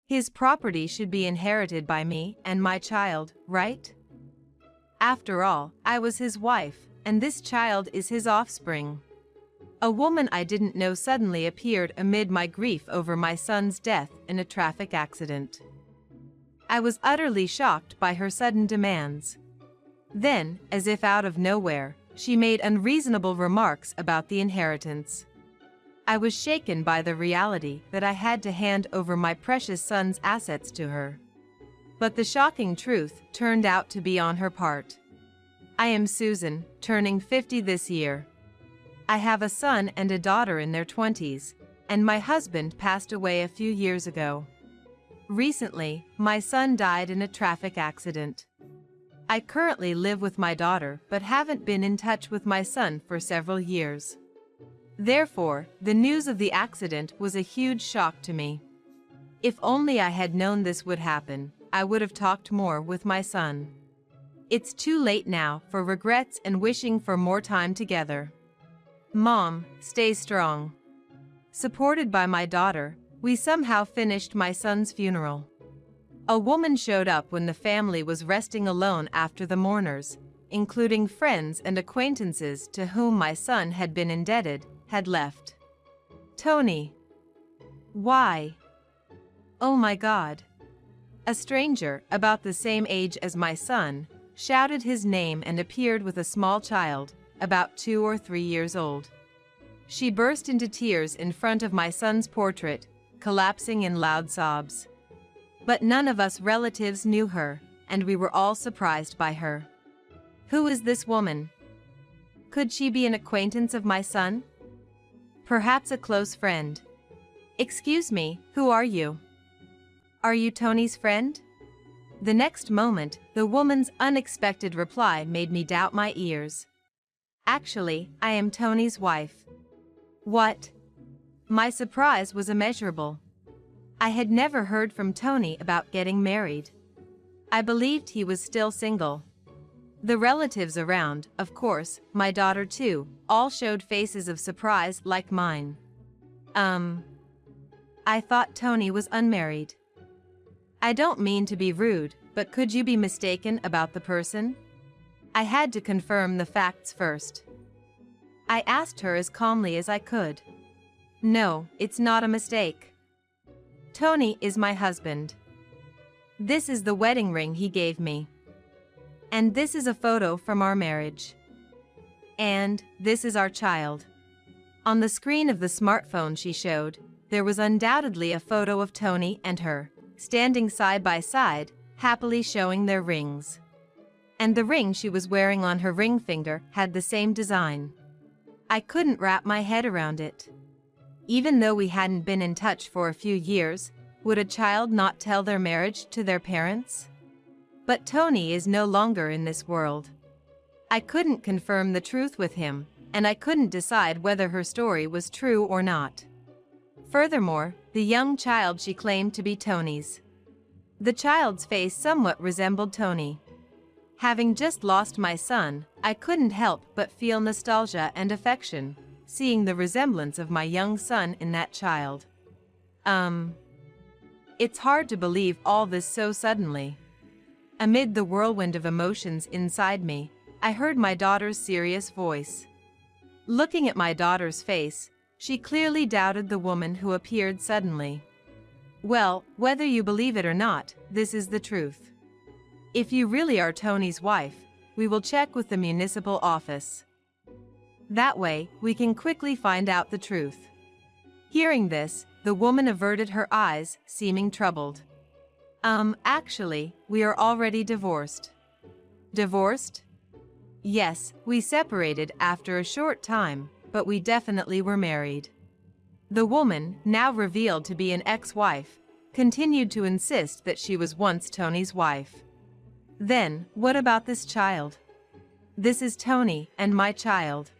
His property should be inherited by me and my child, right? After all, I was his wife, and this child is his offspring. A woman I didn't know suddenly appeared amid my grief over my son's death in a traffic accident. I was utterly shocked by her sudden demands. Then, as if out of nowhere, she made unreasonable remarks about the inheritance. I was shaken by the reality that I had to hand over my precious son's assets to her. But the shocking truth turned out to be on her part. I am Susan, turning 50 this year. I have a son and a daughter in their 20s, and my husband passed away a few years ago. Recently, my son died in a traffic accident. I currently live with my daughter but haven't been in touch with my son for several years. Therefore, the news of the accident was a huge shock to me. If only I had known this would happen, I would have talked more with my son. It's too late now for regrets and wishing for more time together. Mom, stay strong. Supported by my daughter, we somehow finished my son's funeral. A woman showed up when the family was resting alone after the mourners, including friends and acquaintances to whom my son had been indebted, had left. Tony. Why? Oh my God. A stranger, about the same age as my son, shouted his name and appeared with a small child, about 2 or 3 years old. She burst into tears in front of my son's portrait, collapsing in loud sobs. But none of us relatives knew her, and we were all surprised by her. Who is this woman? Could she be an acquaintance of my son? Perhaps a close friend. Excuse me, who are you? Are you Tony's friend? The next moment, the woman's unexpected reply made me doubt my ears. Actually, I am Tony's wife. What? My surprise was immeasurable. I had never heard from Tony about getting married. I believed he was still single. The relatives around, of course, my daughter too, all showed faces of surprise like mine. I thought Tony was unmarried. I don't mean to be rude, but could you be mistaken about the person? I had to confirm the facts first. I asked her as calmly as I could. No, it's not a mistake. Tony is my husband. This is the wedding ring he gave me. And this is a photo from our marriage. And this is our child. On the screen of the smartphone she showed, there was undoubtedly a photo of Tony and her, standing side by side, happily showing their rings. And the ring she was wearing on her ring finger had the same design. I couldn't wrap my head around it. Even though we hadn't been in touch for a few years, would a child not tell their marriage to their parents? But Tony is no longer in this world. I couldn't confirm the truth with him, and I couldn't decide whether her story was true or not. Furthermore, the young child she claimed to be Tony's. The child's face somewhat resembled Tony. Having just lost my son, I couldn't help but feel nostalgia and affection, seeing the resemblance of my young son in that child. It's hard to believe all this so suddenly. Amid the whirlwind of emotions inside me, I heard my daughter's serious voice. Looking at my daughter's face, she clearly doubted the woman who appeared suddenly. Well, whether you believe it or not, this is the truth. If you really are Tony's wife, we will check with the municipal office. That way, we can quickly find out the truth. Hearing this, the woman averted her eyes, seeming troubled. Actually, we are already divorced. Divorced? Yes, we separated after a short time, but we definitely were married. The woman, now revealed to be an ex-wife, continued to insist that she was once Tony's wife. Then, what about this child? This is Tony and my child.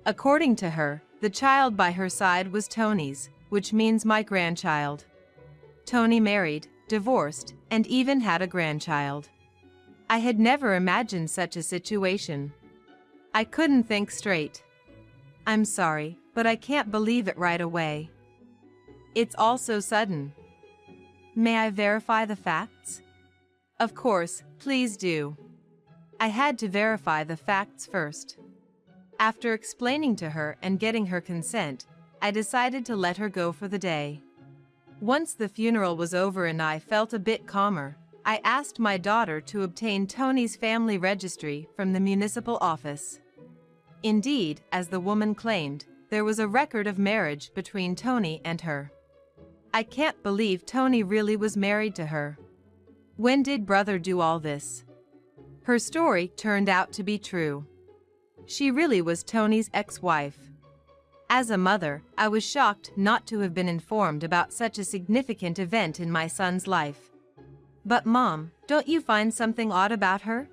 According to her, the child by her side was Tony's, which means my grandchild. Tony married, divorced, and even had a grandchild. I had never imagined such a situation. I couldn't think straight. I'm sorry, but I can't believe it right away. It's all so sudden. May I verify the facts? Of course, please do. I had to verify the facts first. After explaining to her and getting her consent, I decided to let her go for the day. Once the funeral was over and I felt a bit calmer, I asked my daughter to obtain Tony's family registry from the municipal office. Indeed, as the woman claimed, there was a record of marriage between Tony and her. I can't believe Tony really was married to her. When did brother do all this? Her story turned out to be true. She really was Tony's ex-wife. As a mother, I was shocked not to have been informed about such a significant event in my son's life. But Mom, don't you find something odd about her?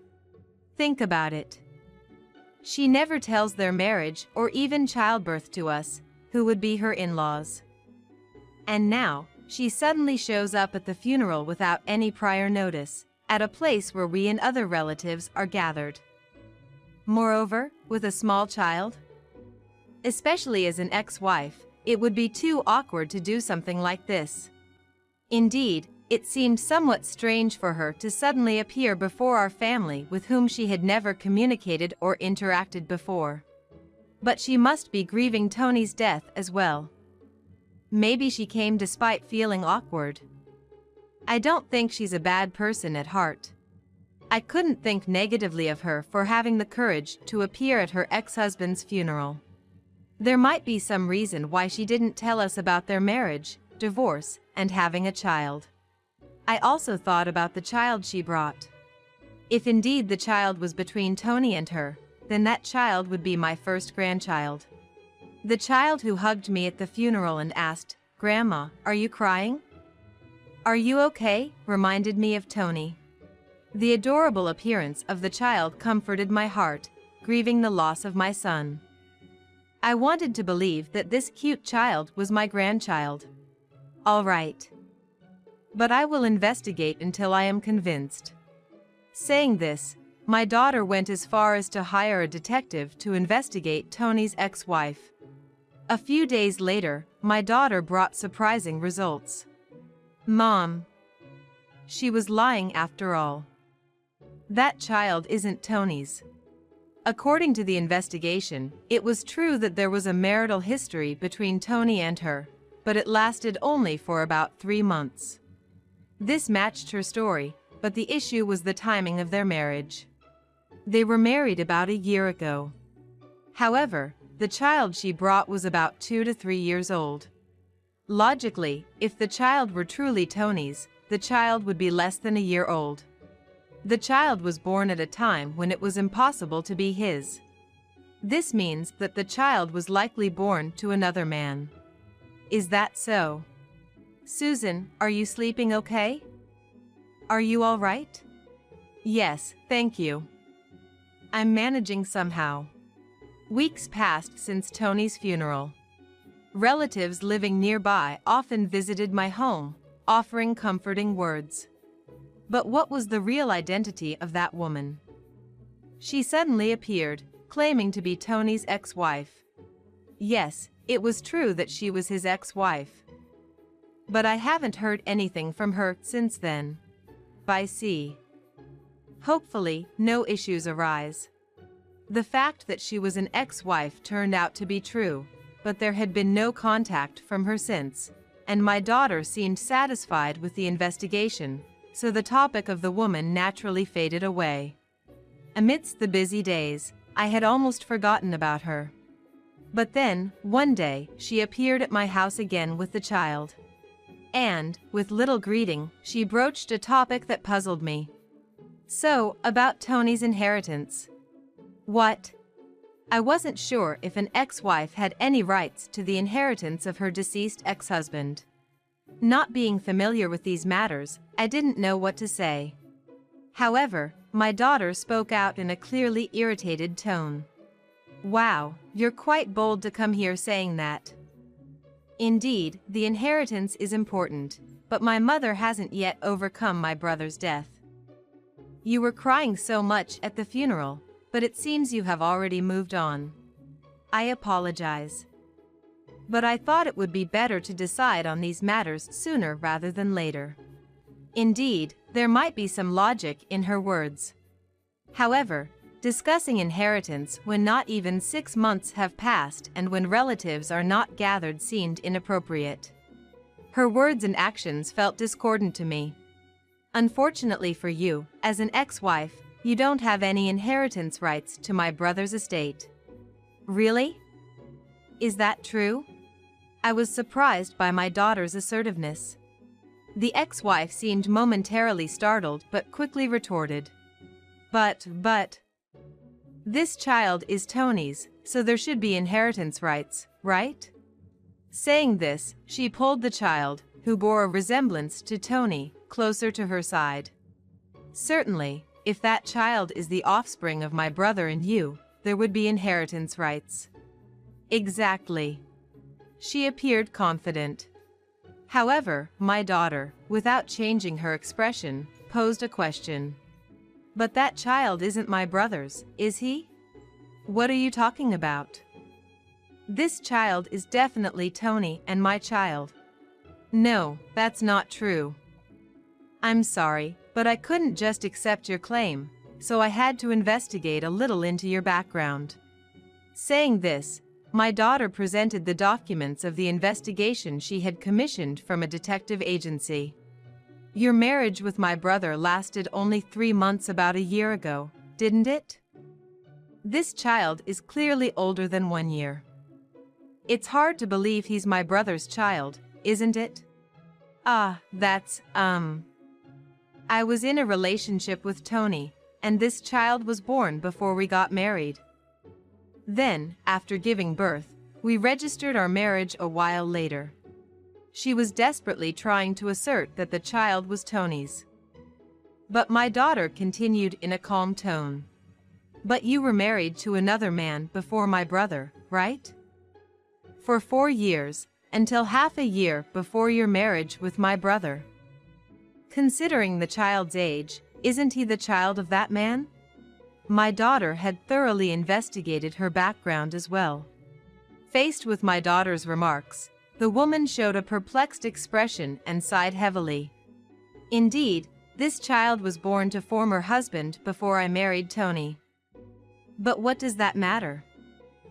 Think about it. She never tells their marriage or even childbirth to us, who would be her in-laws. And now, she suddenly shows up at the funeral without any prior notice, at a place where we and other relatives are gathered. Moreover, with a small child? Especially as an ex-wife, it would be too awkward to do something like this. Indeed, it seemed somewhat strange for her to suddenly appear before our family with whom she had never communicated or interacted before. But she must be grieving Tony's death as well. Maybe she came despite feeling awkward. I don't think she's a bad person at heart. I couldn't think negatively of her for having the courage to appear at her ex-husband's funeral. There might be some reason why she didn't tell us about their marriage, divorce, and having a child. I also thought about the child she brought. If indeed the child was between Tony and her, then that child would be my first grandchild. The child who hugged me at the funeral and asked, "Grandma, are you crying? Are you okay?" reminded me of Tony. The adorable appearance of the child comforted my heart, grieving the loss of my son. I wanted to believe that this cute child was my grandchild. All right. But I will investigate until I am convinced. Saying this, my daughter went as far as to hire a detective to investigate Tony's ex-wife. A few days later, my daughter brought surprising results. Mom. She was lying after all. That child isn't Tony's. According to the investigation, it was true that there was a marital history between Tony and her, but it lasted only for about 3 months. This matched her story, but the issue was the timing of their marriage. They were married about a year ago. However, the child she brought was about 2 to 3 years old. Logically, if the child were truly Tony's, the child would be less than a year old. The child was born at a time when it was impossible to be his. This means that the child was likely born to another man. Is that so? Susan, are you sleeping okay? Are you all right? Yes, thank you. I'm managing somehow. Weeks passed since Tony's funeral. Relatives living nearby often visited my home, offering comforting words. But what was the real identity of that woman? She suddenly appeared, claiming to be Tony's ex-wife. Yes, it was true that she was his ex-wife. But I haven't heard anything from her since then. By C. Hopefully, no issues arise. The fact that she was an ex-wife turned out to be true, but there had been no contact from her since, and my daughter seemed satisfied with the investigation, so the topic of the woman naturally faded away. Amidst the busy days, I had almost forgotten about her. But then, one day, she appeared at my house again with the child. And, with little greeting, she broached a topic that puzzled me. So, about Tony's inheritance. What? I wasn't sure if an ex-wife had any rights to the inheritance of her deceased ex-husband. Not being familiar with these matters, I didn't know what to say. However, my daughter spoke out in a clearly irritated tone. Wow, you're quite bold to come here saying that. Indeed, the inheritance is important, but my mother hasn't yet overcome my brother's death. You were crying so much at the funeral, but it seems you have already moved on. I apologize. But I thought it would be better to decide on these matters sooner rather than later. Indeed, there might be some logic in her words. However, discussing inheritance when not even 6 months have passed and when relatives are not gathered seemed inappropriate. Her words and actions felt discordant to me. Unfortunately for you, as an ex-wife, you don't have any inheritance rights to my brother's estate. Really? Is that true? I was surprised by my daughter's assertiveness. The ex-wife seemed momentarily startled but quickly retorted. But, this child is Tony's, so there should be inheritance rights, right? Saying this, she pulled the child, who bore a resemblance to Tony, closer to her side. Certainly, if that child is the offspring of my brother and you, there would be inheritance rights. Exactly. She appeared confident. However, my daughter, without changing her expression, posed a question. But that child isn't my brother's, is he? What are you talking about? This child is definitely Tony and my child. No, that's not true. I'm sorry, but I couldn't just accept your claim, so I had to investigate a little into your background. Saying this, my daughter presented the documents of the investigation she had commissioned from a detective agency. Your marriage with my brother lasted only 3 months about a year ago, didn't it? This child is clearly older than 1 year. It's hard to believe he's my brother's child, isn't it? That's, I was in a relationship with Tony, and this child was born before we got married. Then, after giving birth, we registered our marriage a while later. She was desperately trying to assert that the child was Tony's. But my daughter continued in a calm tone. But you were married to another man before my brother, right? For 4 years, until half a year before your marriage with my brother. Considering the child's age, isn't he the child of that man? My daughter had thoroughly investigated her background as well. Faced with my daughter's remarks, the woman showed a perplexed expression and sighed heavily. Indeed, this child was born to former husband before I married Tony. But what does that matter?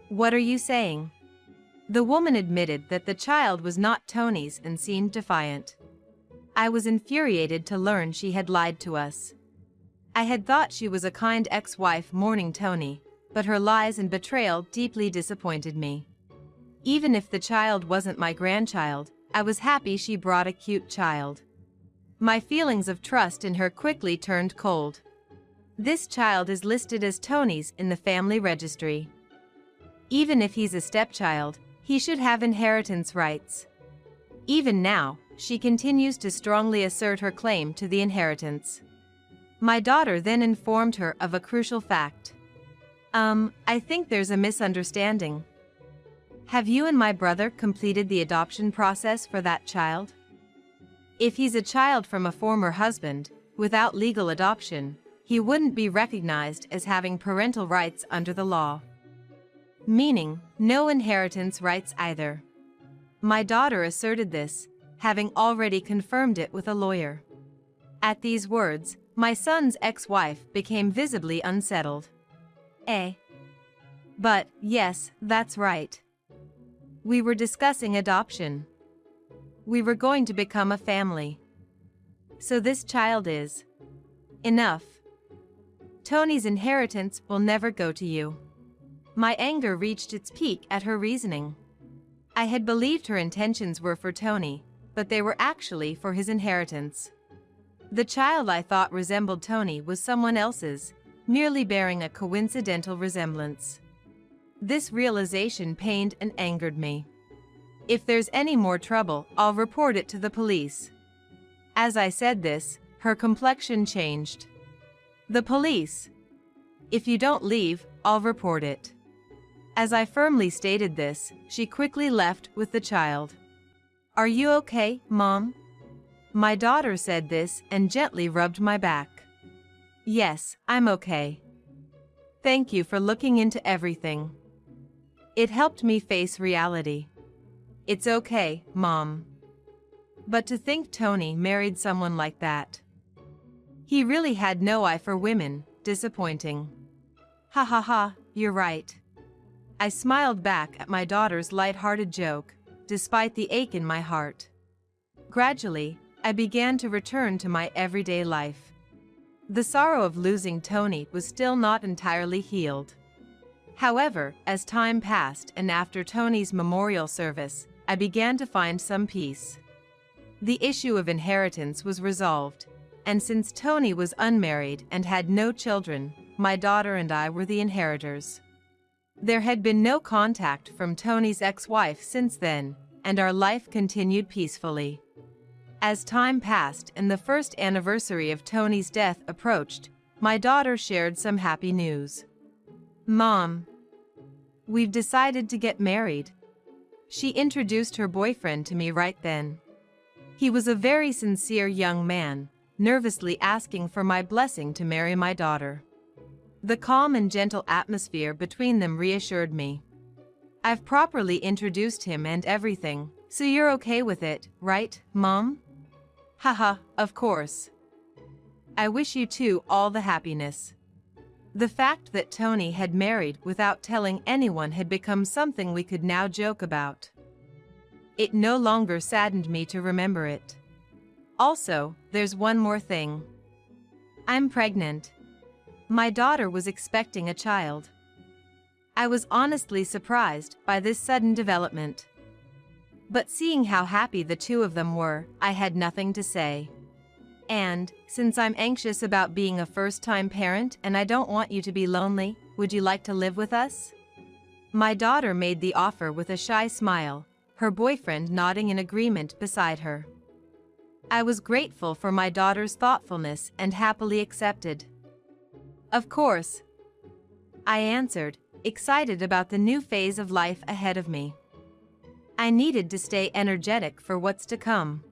What are you saying? The woman admitted that the child was not Tony's and seemed defiant. I was infuriated to learn she had lied to us. I had thought she was a kind ex-wife mourning Tony, but her lies and betrayal deeply disappointed me. Even if the child wasn't my grandchild, I was happy she brought a cute child. My feelings of trust in her quickly turned cold. This child is listed as Tony's in the family registry. Even if he's a stepchild, he should have inheritance rights. Even now, she continues to strongly assert her claim to the inheritance. My daughter then informed her of a crucial fact. I think there's a misunderstanding. Have you and my brother completed the adoption process for that child? If he's a child from a former husband, without legal adoption, he wouldn't be recognized as having parental rights under the law. Meaning, no inheritance rights either. My daughter asserted this, having already confirmed it with a lawyer. At these words, my son's ex-wife became visibly unsettled. But, yes, that's right. We were discussing adoption. We were going to become a family. So this child is enough. Tony's inheritance will never go to you. My anger reached its peak at her reasoning. I had believed her intentions were for Tony, but they were actually for his inheritance. The child I thought resembled Tony was someone else's, merely bearing a coincidental resemblance. This realization pained and angered me. If there's any more trouble, I'll report it to the police. As I said this, her complexion changed. The police? If you don't leave, I'll report it. As I firmly stated this, she quickly left with the child. Are you okay, Mom? My daughter said this and gently rubbed my back. Yes, I'm okay. Thank you for looking into everything. It helped me face reality. It's okay, Mom. But to think Tony married someone like that. He really had no eye for women, disappointing. Ha ha ha, you're right. I smiled back at my daughter's light-hearted joke, despite the ache in my heart. Gradually, I began to return to my everyday life. The sorrow of losing Tony was still not entirely healed. However, as time passed and after Tony's memorial service, I began to find some peace. The issue of inheritance was resolved, and since Tony was unmarried and had no children, my daughter and I were the inheritors. There had been no contact from Tony's ex-wife since then, and our life continued peacefully. As time passed and the first anniversary of Tony's death approached, my daughter shared some happy news. "Mom, we've decided to get married." She introduced her boyfriend to me right then. He was a very sincere young man, nervously asking for my blessing to marry my daughter. The calm and gentle atmosphere between them reassured me. "I've properly introduced him and everything, so you're okay with it, right, Mom?" "Haha, of course. I wish you two all the happiness." The fact that Tony had married without telling anyone had become something we could now joke about. It no longer saddened me to remember it. Also, there's one more thing. I'm pregnant. My daughter was expecting a child. I was honestly surprised by this sudden development. But seeing how happy the two of them were, I had nothing to say. "And, since I'm anxious about being a first-time parent and I don't want you to be lonely, would you like to live with us?" My daughter made the offer with a shy smile, her boyfriend nodding in agreement beside her. I was grateful for my daughter's thoughtfulness and happily accepted. "Of course," I answered, excited about the new phase of life ahead of me. I needed to stay energetic for what's to come.